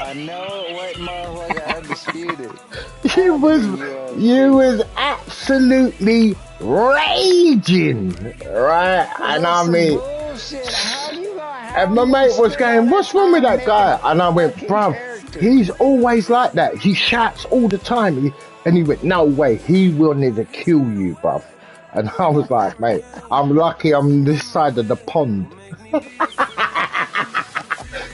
I know what motherfucker undisputed. You was absolutely raging, right? And I That's some mean, bullshit. How you gonna and how my you gonna mate was spend all going, that "What's wrong with time that making guy?" a And I went, fucking "Bruv, character? he's always like that. He shouts all the time." And he went, "No way, he will never kill you, bruv." And I was like, "Mate, I'm lucky I'm this side of the pond."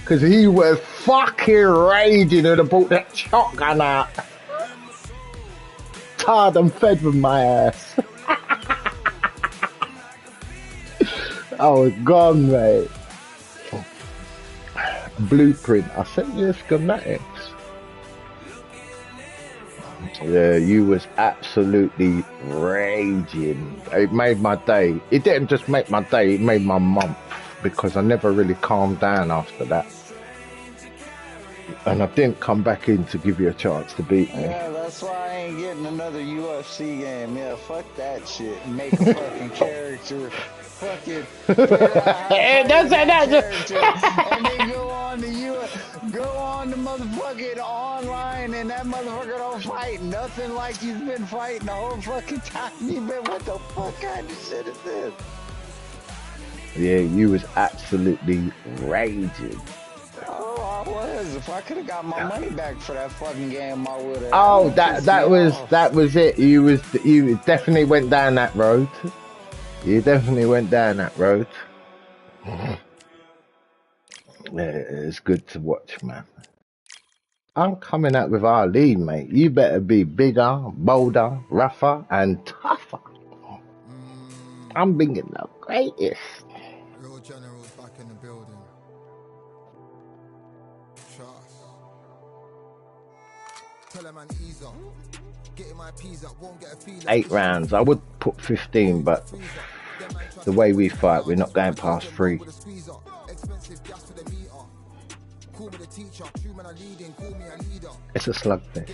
Because he was fucking raging and brought that shotgun out. Tarred and fed with my ass. I was gone, mate. Blueprint. I sent you the schematics. Yeah, you was absolutely raging. It made my day. It didn't just make my day, it made my month. Because I never really calmed down after that. And I didn't come back in to give you a chance to beat me. Yeah, that's why I ain't getting another UFC game. Yeah, fuck that shit. Make a fucking character. Fucking figure out how to Hey, fight don't with say that that. character, and then go on the motherfucking online, and that motherfucker don't fight nothing like you've been fighting the whole fucking time you've been. What the fuck kind of shit is this? Yeah, you was absolutely raging. Oh, I was. If I could have got my money back for that fucking game, I would have. Oh, That that was it. You definitely went down that road. You definitely went down that road. Yeah, it's good to watch, man. I'm coming out with Ali, mate. You better be bigger, bolder, rougher, and tougher. I'm being the greatest. Real generals back in the building. Trust. Tell a man ease up. Getting my peas up, won't get a feel. 8 rounds. I would put 15, but the way we fight, we're not going past 3. It's a slugfest.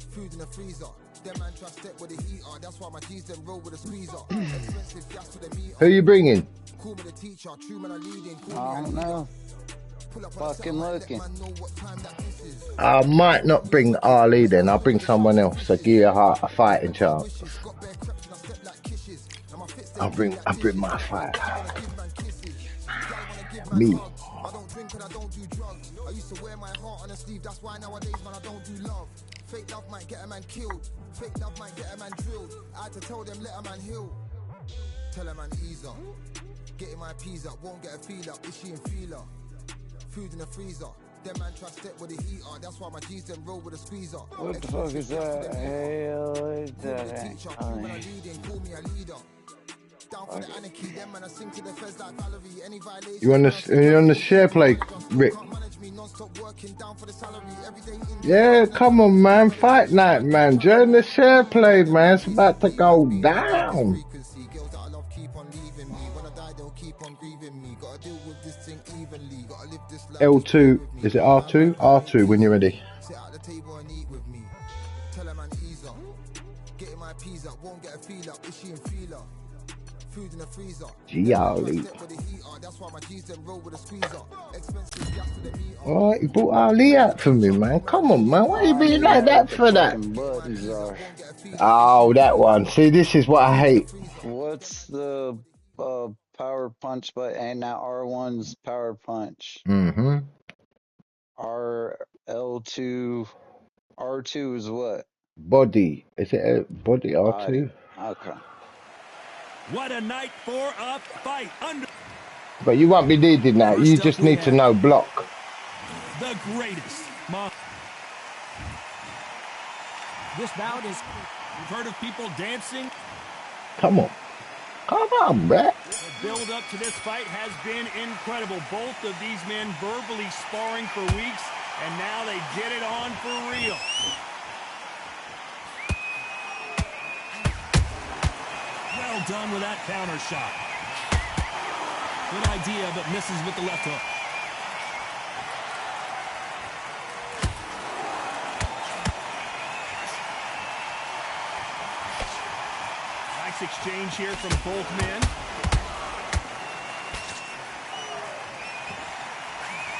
Food in the freezer. Them man trust step with the heater. That's why my G's them roll with a squeezer. Expensive gas to the meter. Who you bringing? Call me the teacher. True man, I leading. I don't know. Fucking looking. I might not bring Ali then. I'll bring someone else to give you a fighting chance. I'll bring my fight. Me. I don't drink and I don't do drugs. I used to wear my heart on a sleeve. That's why nowadays, man, I don't do love. Fake love might get a man killed. Fake love might get a man drilled. I had to tell them, let a man heal. Tell a man ease up. Getting my peas up, won't get a feel up. Is she in feeler? Food in the freezer. Them man trust step with the heater. That's why my G's them roll with a squeezer. What the fuck is that? Hell is that? You on the share play, Rick? Yeah, come on, man. Fight night, man. Join the share play, man. It's about to go down. L2, is it R2? R2 when you're ready. Giali. Alright, you brought Ali out for me, man. Come on, man. Why are you being like that for that? Oh, that one. See, this is what I hate. What's the power punch button? And now R1's power punch. Mm-hmm. R2 is what? Body. Is it a body R2? Okay. What a night for a fight. But you won't be needing that. You just need to know block. The greatest. This bout is, you've heard of people dancing? Come on. Come on, bruh. The build up to this fight has been incredible. Both of these men verbally sparring for weeks, and now they get it on for real. Well done with that counter shot. Good idea, but misses with the left hook. Nice exchange here from both men.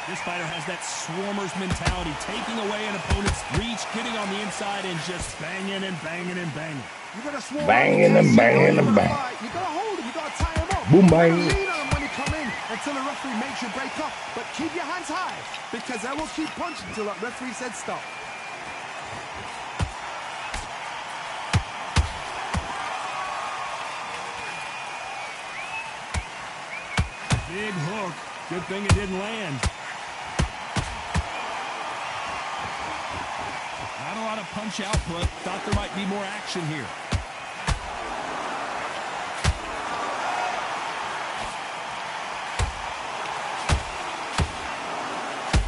This fighter has that swarmer's mentality, taking away an opponent's reach, getting on the inside, and just banging and banging and banging. You gotta swarm Banging and banging and banging. You gotta hold him, you gotta tie him up. Boom, You gotta bang. lean on him when you come in until the referee makes you break up. But keep your hands high, because I will keep punching until that referee said stop. Big hook. Good thing it didn't land. Not a lot of punch output. Thought there might be more action here.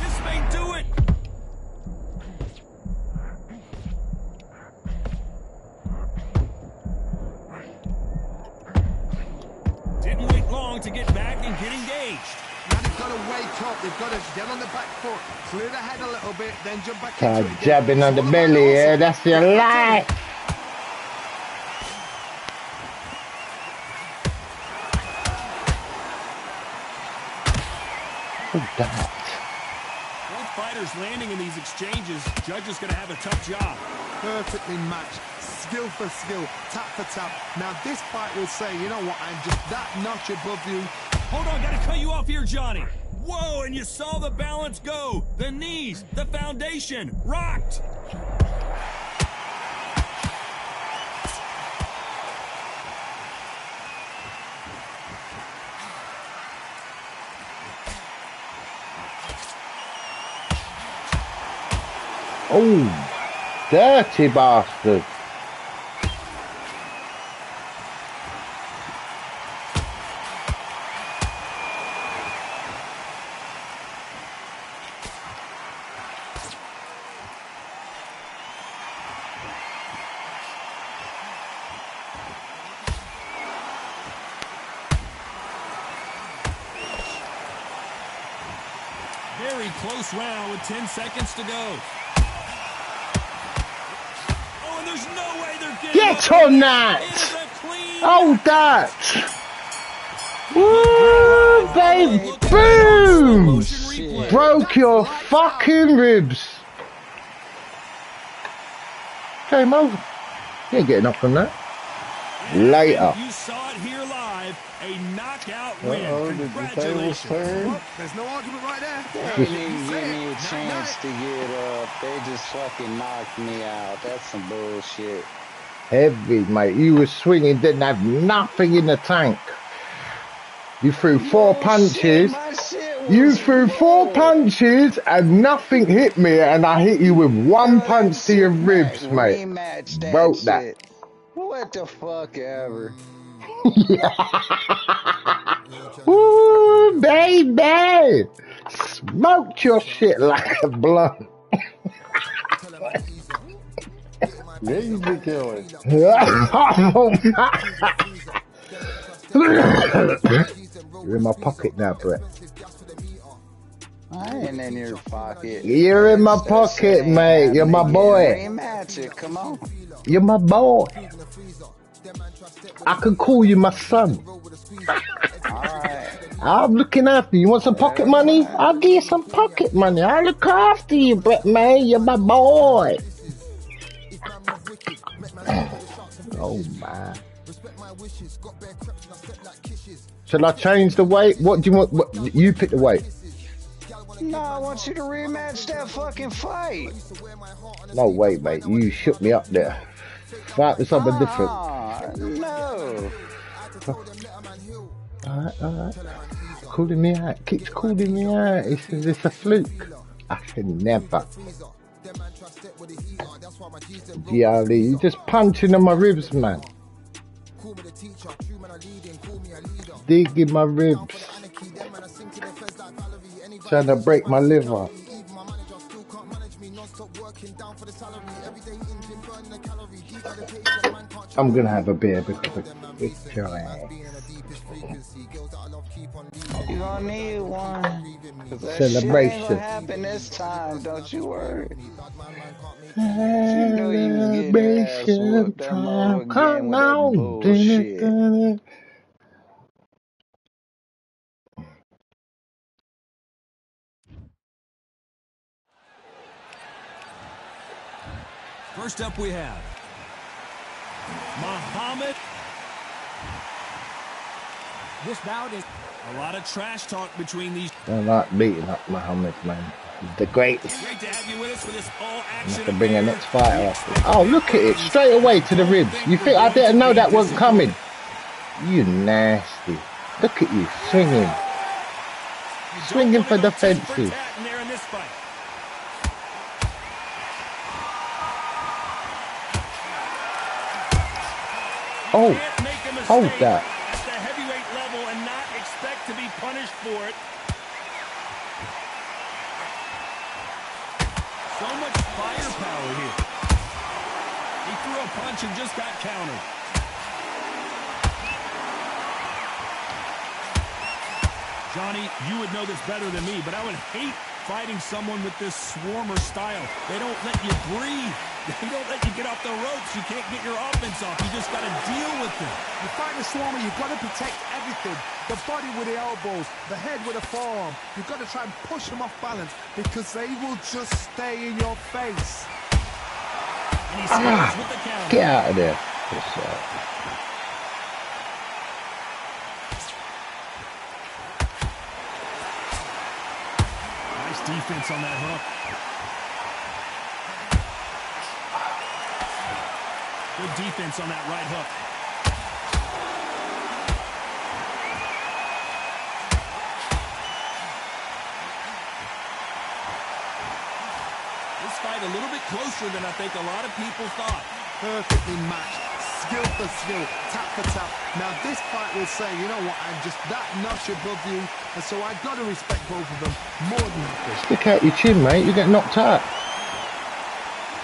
This may do it. Didn't wait long to get back and get engaged. Now they've got to wake up, they've got to get on the back foot, clear the head a little bit, then jump back into it again. Jabbing on the belly, yeah, that's your lie. Oh, that. Both fighters landing in these exchanges. Judge is going to have a tough job. Perfectly matched, skill for skill, tap for tap. Now this fight will say, you know what, I'm just that notch above you. Hold on, got to cut you off here, Johnny. Whoa, and you saw the balance go. The knees, the foundation, rocked. Oh, dirty bastard. Very close round with 10 seconds to go. Oh, and there's no way they're getting Get up. on that! It is a clean. Oh, that! Woo, babe! Boom! Replay. Broke your fucking ribs. Game over. You ain't getting up from that. Later. You saw it here live. A knockout win. Uh-oh, did the tables Congratulations. turn? Well, there's no argument right there. They didn't even give me a chance to get up. They just fucking knocked me out. That's some bullshit. Heavy, mate. You was swinging, didn't have nothing in the tank. You threw four punches. My shit was You threw four full. punches and nothing hit me, and I hit you with one punch to your ribs, mate. Rematch that Broke shit. that. What the fuck ever. Ooh, baby! Smoked your shit like a blunt. Yeah, you be killing. You're in my pocket now, Brett. I ain't in your pocket. You're in my That pocket, shit ain't mate. You're my happening. boy. Rematch it. Come on. You're my boy. I can call you my son. Alright. I'm looking after you. You want some pocket money? I'll give you some pocket money. I'll look after you, Brett, man. You're my boy. Oh, man. Shall I change the weight? What do you want? What, you pick the weight. No, I want you to rematch that fucking fight. No, wait, mate. You shook me up there. Fight with something different. No. Alright. Calling me out. Keeps calling me out. He says it's a fluke. I can never. Yeah, you just punching on my ribs, man. Digging my ribs. Trying to break my liver. I'm gonna have a beer because it's dry. You gonna need one. 'Cause that Celebration. shit ain't gonna happen this time, don't you worry. You know you was getting your ass Celebration whooped that motherfucker time. Come again with that on. bullshit. First up we have Muhammad. This bout is a lot of trash talk between these. I don't like beating up Muhammad, man. He's the greatest. Great to have you with us for this all action. Have to bring a next fighter up. Oh, look at it. Straight away to the ribs. You think I didn't know that wasn't coming? You nasty. Look at you swinging. Swinging for the fences. Oh, hold that. At the heavyweight level and not expect to be punished for it. So much firepower here. He threw a punch and just got countered. Johnny, you would know this better than me, but I would hate fighting someone with this swarmer style. They don't let you breathe. They don't let you get off the ropes. You can't get your offense off. You just got to deal with them. You fight a swarmer, you've got to protect everything. The body with the elbows, the head with the forearm. You've got to try and push them off balance because they will just stay in your face. And he scores with the counter. Get out of there. Nice defense on that hook. Good defense on that right hook. This fight a little bit closer than I think a lot of people thought. Perfectly matched, skill for skill, tap for tap. Now this fight will say, you know what, I'm just that notch above you, and so I've got to respect both of them more than that. Stick out your chin, mate. You get knocked out.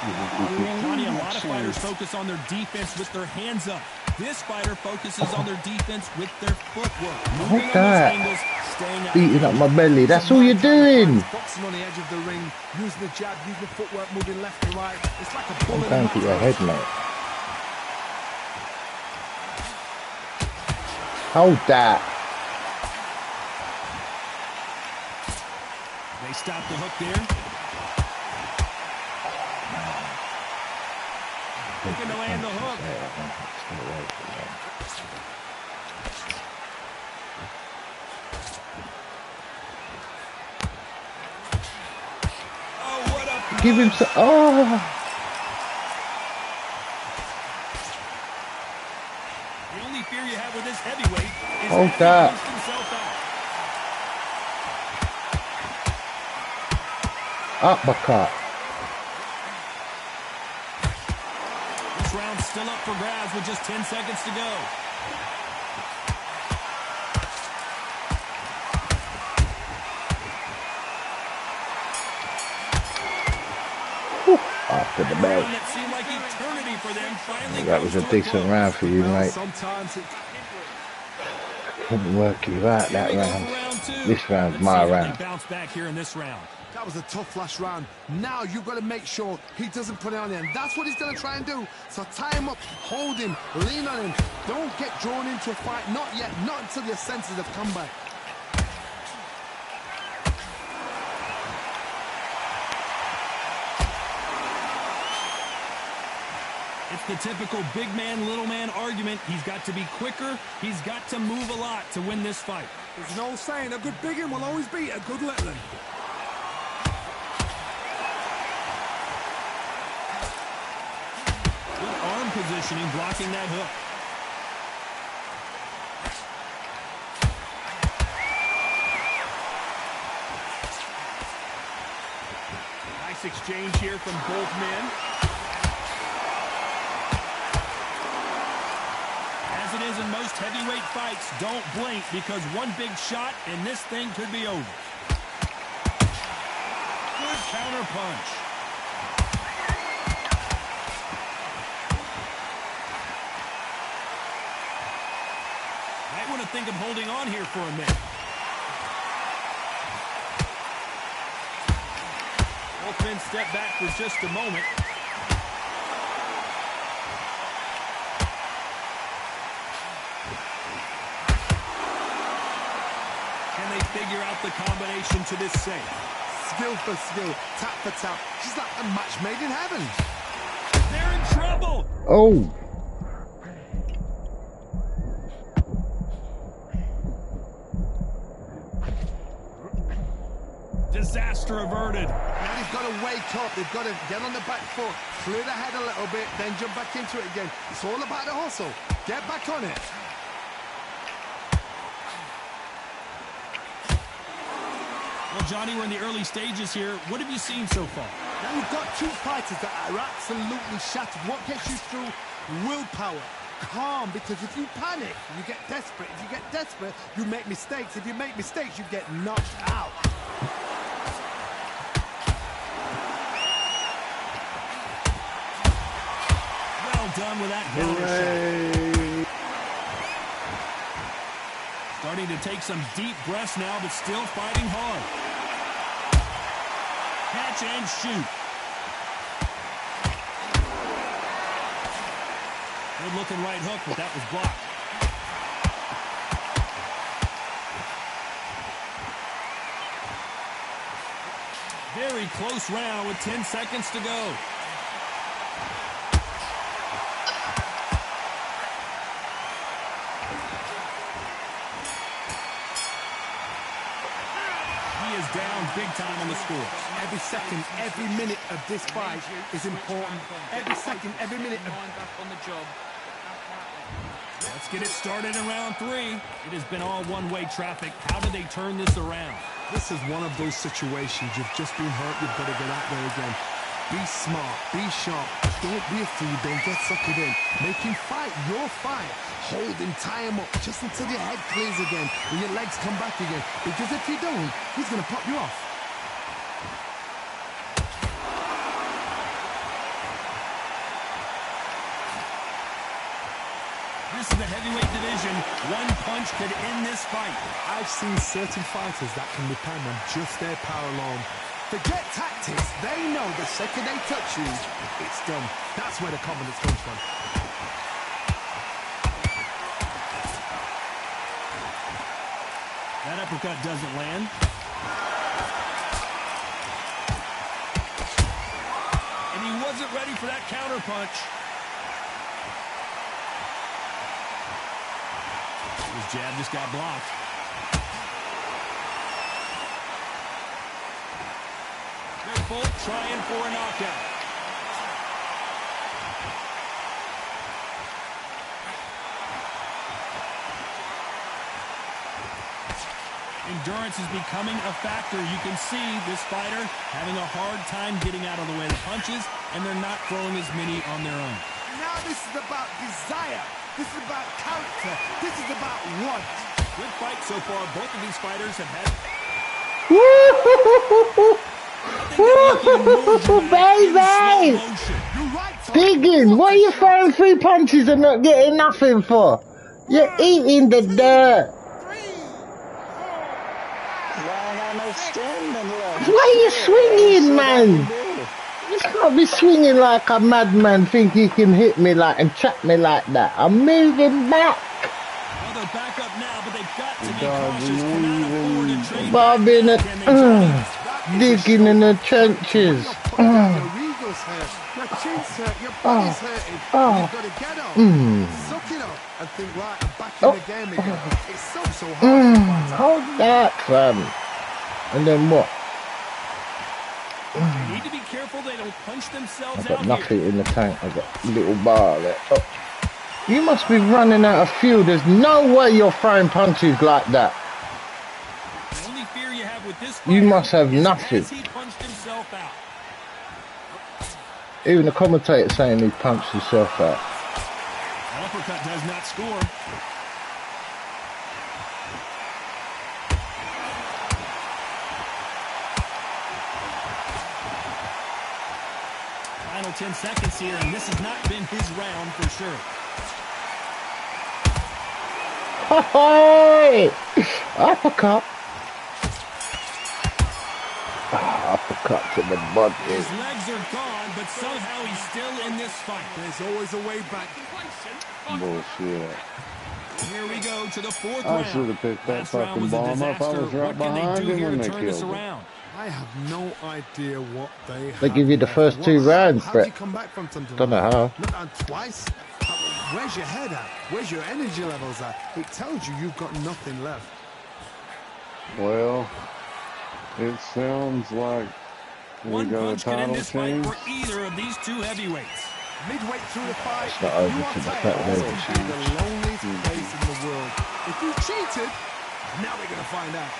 Johnny, a lot of fighters focus on their defense with their hands up. This fighter focuses on their defense with their footwork. Hold that. Beating up my belly. That's all you're doing. Boxing on the edge of the ring, using the jab, using the footwork, moving left to right. It's like a bullet. Down to your head, mate. Hold that. They stop the hook there. Looking to land the hook. Oh, what a... Give him some... Oh! The only fear you have with this heavyweight is hold that that. he himself out. Uppercut. Round still up for grabs with just 10 seconds to go. Whew, after the bell. That seemed like eternity for them. Finally that was a decent round for you, mate. Sometimes it Couldn't work you out that round. This round's my round. Bounce back here in this round. That was a tough last round. Now you've got to make sure he doesn't put it on him. That's what he's going to try and do. So tie him up, hold him, lean on him. Don't get drawn into a fight. Not yet. Not until your senses have come back. It's the typical big man, little man argument. He's got to be quicker. He's got to move a lot to win this fight. There's an old saying, a good big one will always beat a good little one. Positioning, blocking that hook. Nice exchange here from both men. As it is in most heavyweight fights, don't blink because one big shot and this thing could be over. Good counter punch. I think of holding on here for a minute. Both men step back for just a moment. Can they figure out the combination to this safe? Skill for skill, tap for tap. She's like a match made in heaven. Trouble. Oh. Disaster averted. Now they've got to wake up. They've got to get on the back foot, clear the head a little bit, then jump back into it again. It's all about the hustle. Get back on it. Well, Johnny, we're in the early stages here. What have you seen so far? Now you've got two fighters that are absolutely shattered. What gets you through? Willpower. Calm, because if you panic, you get desperate. If you get desperate, you make mistakes. If you make mistakes, you get knocked out. Well done with that counter shot. Starting to take some deep breaths now, but still fighting hard. Catch and shoot. Good looking right hook, but that was blocked. Very close round with 10 seconds to go. Down big time on the score. Every second, every minute of this fight is important. Every second, every minute of... Let's get it started in round 3. It has been all one-way traffic. How do they turn this around? This is one of those situations. You've just been hurt. You've got to get out there again. Be smart. Be sharp. Don't be a fool. Don't get suckered in. Make him fight your fight. Hold him, tie him up, just until your head clears again and your legs come back again. Because if you don't, he's going to pop you off. This is the heavyweight division. One punch could end this fight. I've seen certain fighters that can depend on just their power alone. Forget tactics. They know the second they touch you, it's done. That's where the confidence comes from. That uppercut doesn't land. And he wasn't ready for that counter punch. His jab just got blocked. They're both trying for a knockout. Endurance is becoming a factor. You can see this fighter having a hard time getting out of the way of the punches, and they're not throwing as many on their own. Now this is about desire. This is about character. This is about want. Good fight so far. Both of these fighters have had... Baby! Digging, what are you throwing 3 punches and not getting nothing for? You're eating the dirt. Why are you swinging, man? You can't be swinging like a madman, think you can hit me like and trap me like that. I'm moving back. Well, they're back up now, but they've got to be cautious. Cannot afford to trade Bobbing back. digging in the trenches. Your eagles hurt. Your chin's hurt. Your body's hurting. You've got to get up. Suck it up and think, right, I'm back in the game again. It's so hard. Hold that, fam. And then what? They need to be careful they don't punch themselves I've got out nothing here. in the tank. I've got a little bar there. Oh. You must be running out of fuel. There's no way you're throwing punches like that. The only fear you have with this You must have is nothing. has he punched himself out? Even the commentator saying he punched himself out. An uppercut does not score. Final 10 seconds here, and this has not been his round for sure. Hey! Uppercut. Uppercut to the body. His legs are gone, but somehow he's still in this fight. There's always a way back. Bullshit. Here we go to the 4th I round. should have picked that Last round fucking was a bomb up. I disaster. was right What can they behind do him here when to they turn this killed him. around? I have no idea what they They give you the first 2 rounds, how but do you come back from something don't know like how. that? Not down twice. Where's your head at? Where's your energy levels at? It tells you you've got nothing left. Well, it sounds like we got a title change. For either of these 2 heavyweights. Midway through the fight, It's not over you are till the tired. cut This can be the loneliest place in the world. If you cheated, now they're going to find out.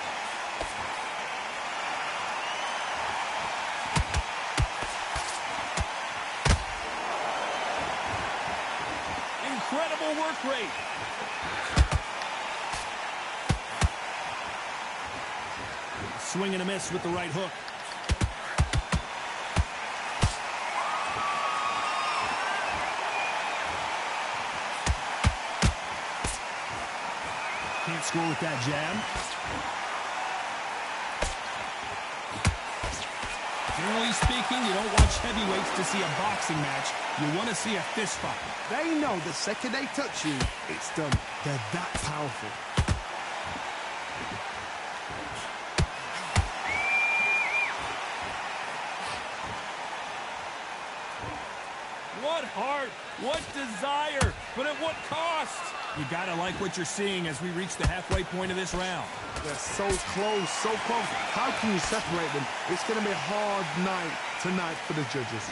Incredible work rate. Swing and a miss with the right hook. Can't score with that jab. Generally speaking, you don't watch heavyweights to see a boxing match. You want to see a fist fight. They know the second they touch you, it's done. They're that powerful. What heart, what desire, but at what cost? You gotta like what you're seeing as we reach the halfway point of this round. They're so close, so close. How can you separate them? It's going to be a hard night tonight for the judges.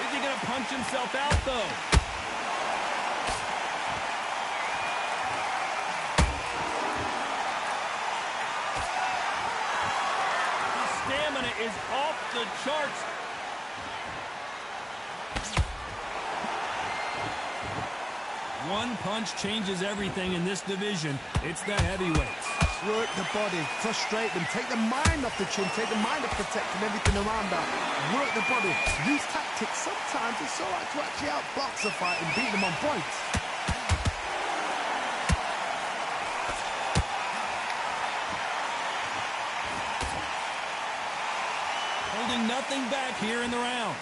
Is he gonna punch himself out, though? His stamina is off the charts. One punch changes everything in this division. It's the heavyweights. Work the body, frustrate them, take the mind off the chin, take the mind of protecting everything around that. Work the body, use tactics. Sometimes it's all right to actually outbox a fight and beat them on points. Holding nothing back here in the round.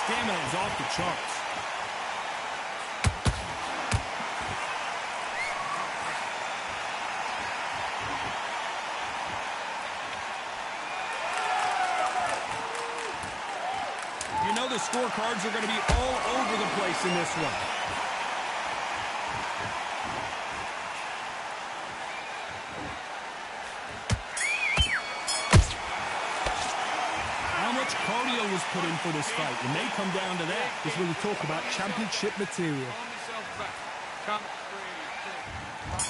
Stamina is off the charts. You know the scorecards are going to be all over the place in this one. Cardio was put in for this fight. It may come down to that. This is when we talk about championship material.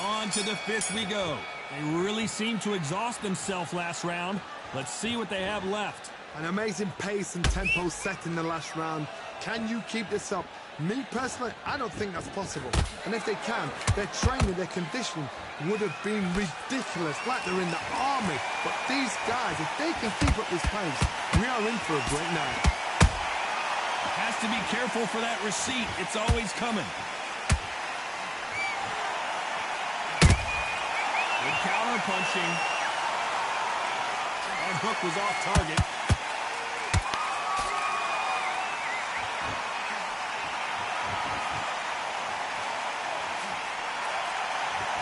On to the 5th we go. They really seemed to exhaust themselves last round. Let's see what they have left. An amazing pace and tempo set in the last round. Can you keep this up? Me, personally, I don't think that's possible. And if they can, their training, their conditioning would have been ridiculous, like they're in the army. But these guys, if they can keep up this pace, we are in for a great night. Has to be careful for that receipt. It's always coming. Good counter punching. That hook was off target.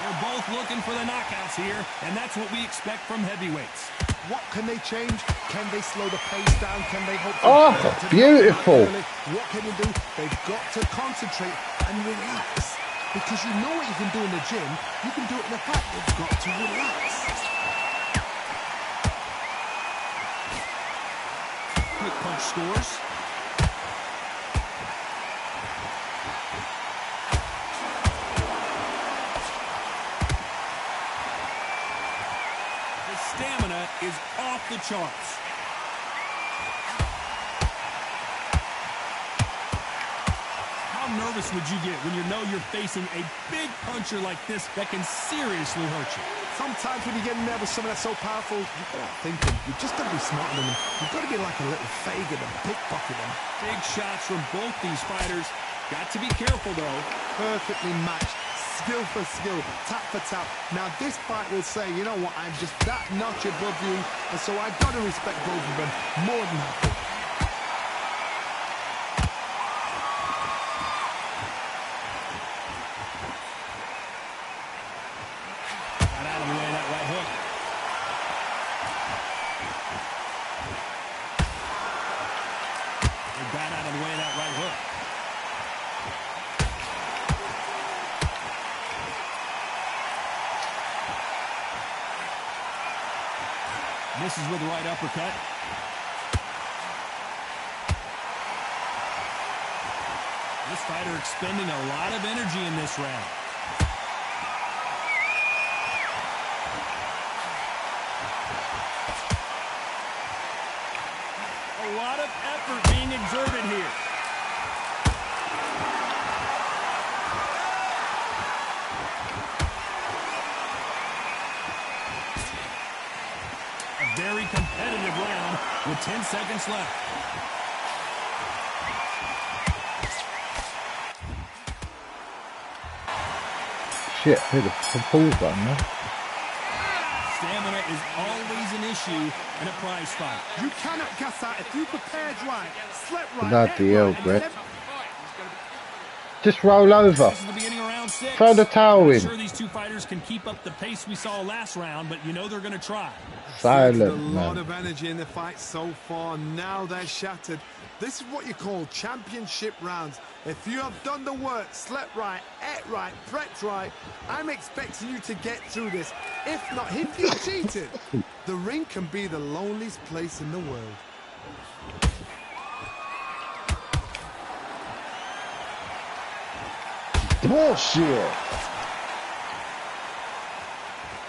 They're both looking for the knockouts here, and that's what we expect from heavyweights. What can they change? Can they slow the pace down? Can they hope? Oh, beautiful. What can they do? They've got to concentrate and relax. Because you know what you can do in the gym, you can do it in a fight. They've got to relax. Quick punch scores. The stamina is off the charts. How nervous would you get when you know you're facing a big puncher like this that can seriously hurt you? Sometimes when you get in there with someone that's so powerful, you've got to think them. You've just got to be smarter than them. You've got to be like a little Fagin and pickpocket them. Big shots from both these fighters. Got to be careful, though. Perfectly matched. Skill for skill. Tap for tap. Now, this fight will say, you know what, I'm just that notch above you, and so I've got to respect both of them more than happy. misses with the right uppercut. This fighter expending a lot of energy in this round. A lot of effort being exerted here. A very competitive round with 10 seconds left. Shit, hit the pause button, man. Stamina is always an issue in a prize fight. You cannot gas out if you prepared right, slept right. Bloody hell, Brett. Just roll over. This is the beginning of round 6. Throw the towel in. I'm sure these two fighters can keep up the pace we saw last round, but you know they're going to try. Silent, a lot man. of energy in the fight so far. Now they're shattered. This is what you call championship rounds. If you have done the work, slept right, ate right, prepped right, I'm expecting you to get through this. If not, if you cheated, the ring can be the loneliest place in the world. Bullshit.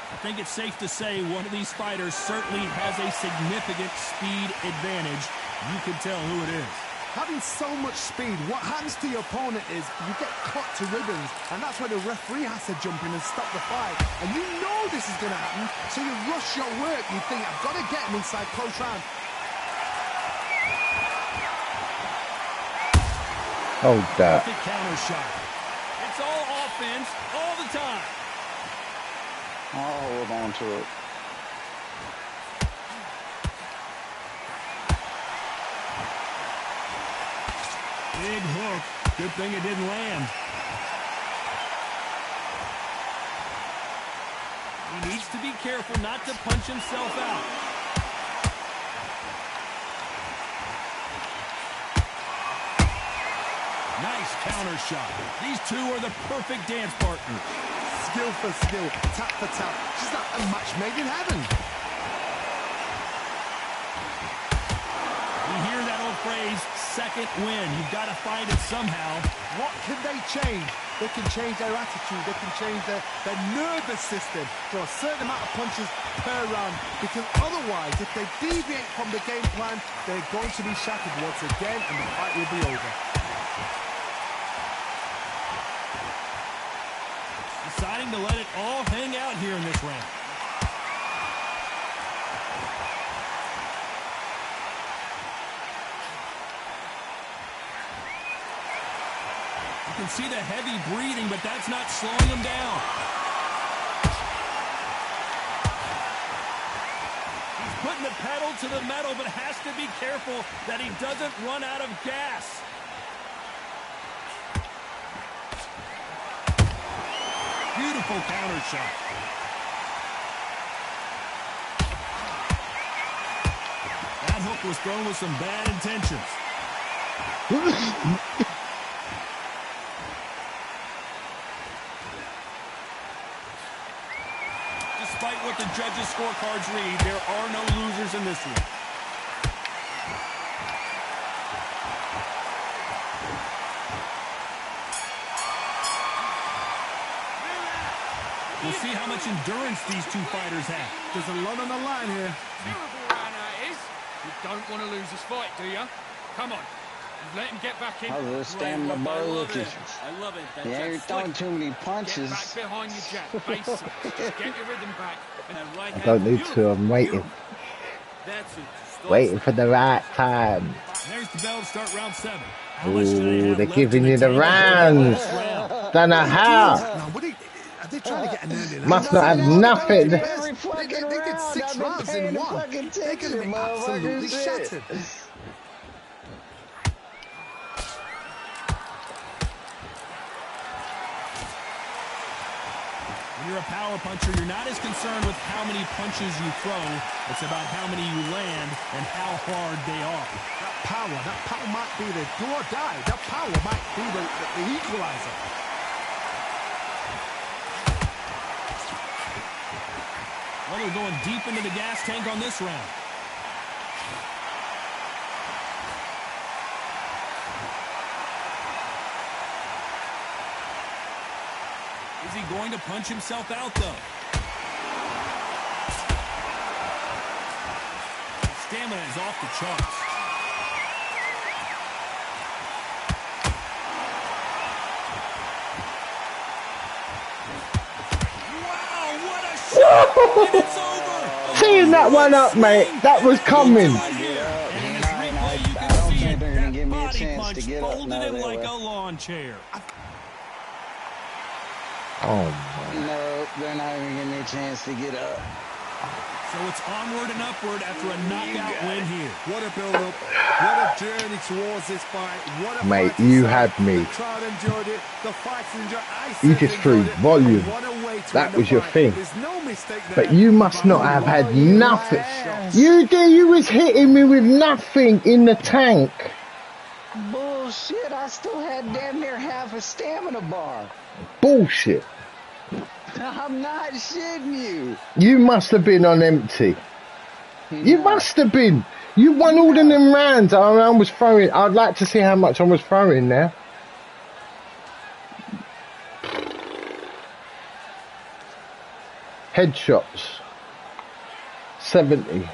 I think it's safe to say one of these fighters certainly has a significant speed advantage. You can tell who it is. Having so much speed, what happens to your opponent is you get cut to ribbons, and that's where the referee has to jump in and stop the fight. And you know this is going to happen, so you rush your work. You think, I've got to get him inside close round. Hold that. Perfect counter shot. It's all offense all the time. I'll hold on to it. Big hook. Good thing it didn't land. He needs to be careful not to punch himself out. Nice counter shot. These two are the perfect dance partners. Skill for skill, tap for tap. Just like a match made in heaven. You hear that old phrase, second win. You've got to find it somehow. What can they change? They can change their attitude. They can change their nervous system for a certain amount of punches per round. Because otherwise, if they deviate from the game plan, they're going to be shattered once again and the fight will be over. Deciding to let it all hang out here in this round. You can see the heavy breathing, but that's not slowing him down. He's putting the pedal to the metal, but has to be careful that he doesn't run out of gas. Beautiful counter shot. That hook was thrown with some bad intentions. Despite what the judges' scorecards read, there are no losers in this one. We'll see how much endurance these two fighters have. There's a lot on the line here. Terrible round that is. You don't want to lose this fight, do you? Come on. Let him get back in. How's the stamina bar looking? I love it. That's You ain't throwing too many punches. Get back behind your jab. Base it. Just get your rhythm back. And then right I don't need to, I'm waiting. That's it. Waiting for the right time. There's the bell to start round 7. Ooh, they're giving you the rounds. Don't know how. Now, are they trying to get an early Must not have nothing. Every fucking They did 6 rounds in one. They're going to be absolutely shattered. When you're a power puncher, you're not as concerned with how many punches you throw. It's about how many you land and how hard they are. That power might be the do or die. That power might be the equalizer. Well, they're going deep into the gas tank on this round. Is he going to punch himself out, though? Stamina is off the charts. Wow, what a shot! And it's over! Seeing that one up, mate. That was coming. I don't think they're going to give me a chance to get up. No, him like a lawn chair. Oh, no, they're not even giving me a chance to get up. So it's onward and upward after a knockout win here. What a build-up. What a journey towards this fight. What a mate, fight you to had say. me. The crowd enjoyed it. The fighters enjoyed it. You just threw volume. That was your thing. No mistake there. But you must not have had nothing. You did. You was hitting me with nothing in the tank. Bullshit, I still had damn near half a stamina bar. Bullshit. I'm not shitting you. You must have been on empty. You must have been. You won all of them rounds. I was throwing. I'd like to see how much I was throwing now. Headshots 70.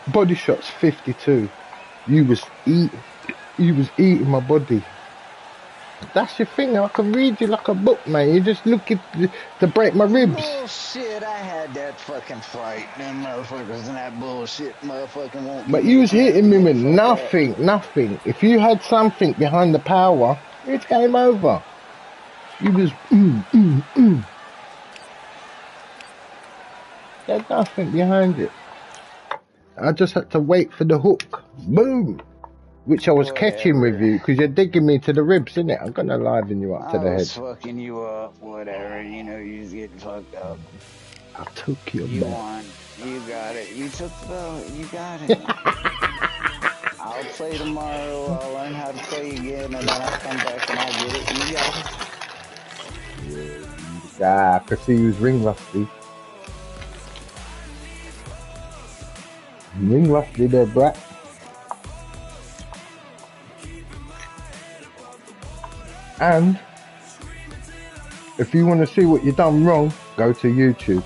Body shots 52. You was eating my body. That's your thing. I can read you like a book, man. You just looking to break my ribs. Bullshit, I had that fucking fight. Them motherfuckers and that bullshit motherfucking won't. But you was hitting me with nothing, nothing. If you had something behind the power, it's game over. You was There's nothing behind it. I just had to wait for the hook. Boom. Which I was catching with you because you're digging me to the ribs, innit? I'm gonna liven you up to the head. I was fucking you up, whatever. You know, you was getting fucked up. I took your You belt. won. You got it. You took the belt. You got it. I'll play tomorrow. I'll learn how to play again, and then I'll come back and I'll get it. You got it. Ah, I could see you was ring rusty. Ring rusty there, brat. And if you want to see what you done wrong, go to YouTube.